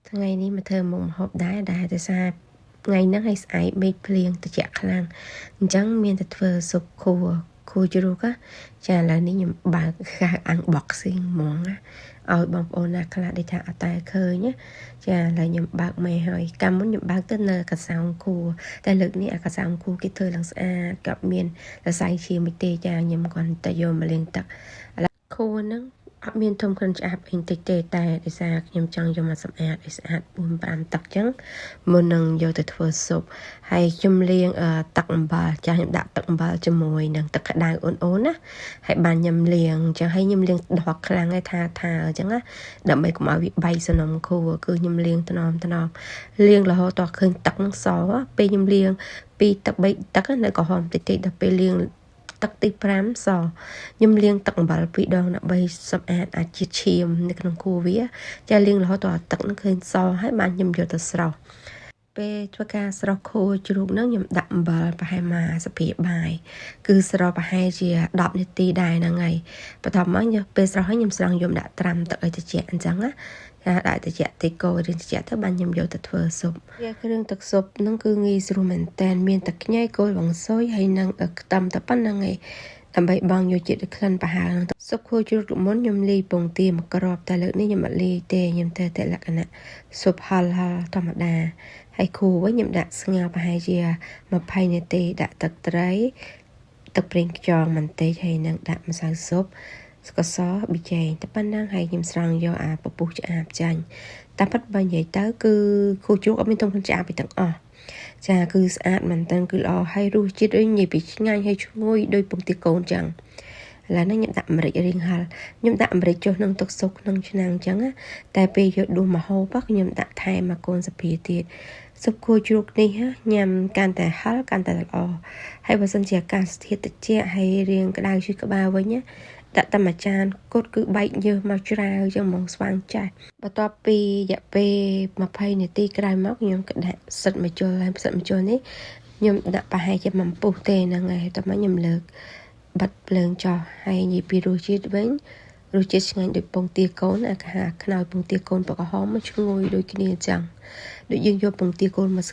ថ្ងៃនេះមកធ្វើមុខម្ហូបដែរតែសារថ្ងៃហ្នឹងឲ្យស្អែកមេឃភ្លៀងត្រជាក់ខ្លាំងអញ្ចឹងមានតែធ្វើស៊ុបខួរជ្រូកចាឥឡូវនេះខ្ញុំបើកunboxing ហ្មងឲ្យបងប្អូនណាខ្លះដែលថាអត់តែឃើញចាឥឡូវខ្ញុំបើកមេហើយកាលមុនខ្ញុំបើកទៅនៅកសោងខួរតែលើកនេះកសោងខួរគេធ្វើឡើងស្អាតក៏មានសរសៃឈាមមិនទេចាខ្ញុំគាត់ទៅយកមកលាងទឹកឥឡូវខួរហ្នឹងអត់មានធំក្រិនឆ្អាបអីតិចទេតែដោយសារខ្ញុំចង់យកមកសម្អាតឲ្យស្អាត 4-5 ទឹកចឹងមុននឹងយកទៅធ្វើស៊ុបហើយខ្ញុំលាងទឹកអំបិលចាខ្ញុំដាក់ទឹកអំបិលជាមួយនឹងទឹកក្តៅអូនណាហើយបានខ្ញុំលាងចឹងហើយខ្ញុំលាងដកខ្លាំងឯថាអញ្ចឹងណាដើម្បីកុំឲ្យវាបែកសំណុំខួរគឺខ្ញុំលាងថ្នមលាងរហូតដល់ឃើញទឹកនឹងសពេលខ្ញុំលាង2ទឹក3ទឹកនៅក្រហមតិចដល់ពេលលាងទឹកទី5សខ្ញុំលាងទឹកអំបិល2ដងដើម្បីសម្អាតអាជាតិឈាមនៅក្នុងខួរវាចាលាងរហូតដល់ទឹកនឹងឃើញសហើយបានខ្ញុំយកទៅស្រោះពេលធ្វើការស្រោះខួរជ្រូកហ្នឹងខ្ញុំដាក់អំបិលប្រហែលមកសភាបាយគឺស្រោះប្រហែលជា10នាទីដែរហ្នឹងហើយបន្ទាប់មកពេលស្រោះហើយខ្ញុំស្រង់យកដាក់ត្រាំទឹកឲ្យត្រជាក់អញ្ចឹងណាដាក់ត្រជាក់តិចកូររៀងត្រជាក់ទៅបានខ្ញុំយកទៅធ្វើស៊ុបវាគ្រឿងទឹកស៊ុបហ្នឹងគឺងាយស្រួលមែនតើមានតែខ្ញីគល់វងស៊ុយហើយនឹងខ្ទឹមតែប៉ុណ្្នឹងឯងដើម្បីបងយកជាតិក្លិនប្រហើរស៊ុបខួរជ្រូកមុនខ្ញុំលាយពងទាមួយគ្រាប់តែលើកនេះខ្ញុំអត់លាយទេខ្ញុំធ្វើតែលក្ខណៈស៊ុបហឹលធម្មតាហើយខួរវិញខ្ញុំដាក់ស្ងោរប្រហែលជា20នាទីដាក់ទឹកត្រីទឹកប្រេងខ្យងបន្តិចហើយនឹងដាក់ម្សៅស៊ុបស្ករសប៊ីចេងតែប៉ុណ្ណឹងហើយខ្ញុំស្រង់យកពពុះឆ្អាបចាញ់តែប៉ិតបើនិយាយទៅគឺខួរជ្រូកអត់មានទុំឆ្អាបពីទាំងអស់ចាគឺស្អាតមែនតើគឺល្អហើយរសជាតិវិញនិយាយពីឆ្ងាញ់ហើយឈ្ងុយដូចពងទាកូនចឹងឥឡូវនេះខ្ញុំដាក់ម្រេចរៀងហឹលខ្ញុំដាក់ម្រេចចុះក្នុងទឹកស៊ុបក្នុងឆ្នាំងចឹងតែពេលយកដួសម្ហូបខ្ញុំដាក់ថែមមកកូនសាភាទៀតស៊ុបខួរជ្រូកនេះញ៉ាំកាន់តែហឹលកាន់តែល្អហើយបើសិនជាអាកាសធាតុត្រជាក់ហើយរៀងក្តៅឈឺក្បាលវិញដាក់តែមួយចានគត់គឺបែកញើសមកច្រាវចឹងហ្មងស្វាងចាស់បន្ទាប់ពីរយៈពេល20នាទីក្រោយមកខ្ញុំក៏ដាក់ផ្សិតម្ជុលហើយផ្សិតម្ជុលនេះខ្ញុំដាក់ប្រហែលជា1ពុះទេហ្នឹងហើយតែមកខ្ញុំលើកបិទភ្លើងចោះហើយនិយាយពីរសជាតិវិញរសជាតិឆ្ងាញ់ដូចពងទាកូនខ្នើយពងទាកូនពណ៌ក្រហមឈ្ងុយដូចគ្នាចឹងដូចយើងយកពងទាកូនមក